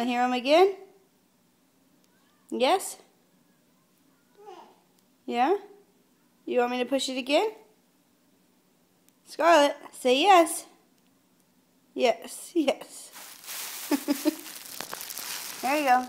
to hear them again? Yes? Yeah? You want me to push it again? Scarlett, say yes. Yes, yes. There you go.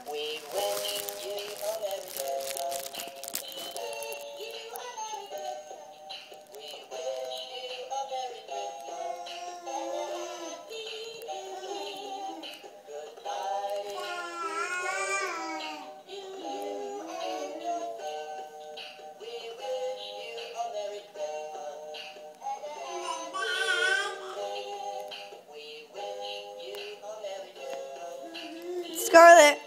Scarlett,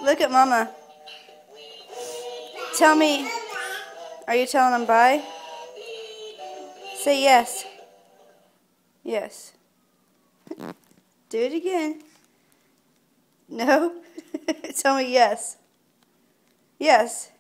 look at Mama. Tell me, are you telling them bye? Say yes. Yes. Do it again. No? Tell me yes. Yes.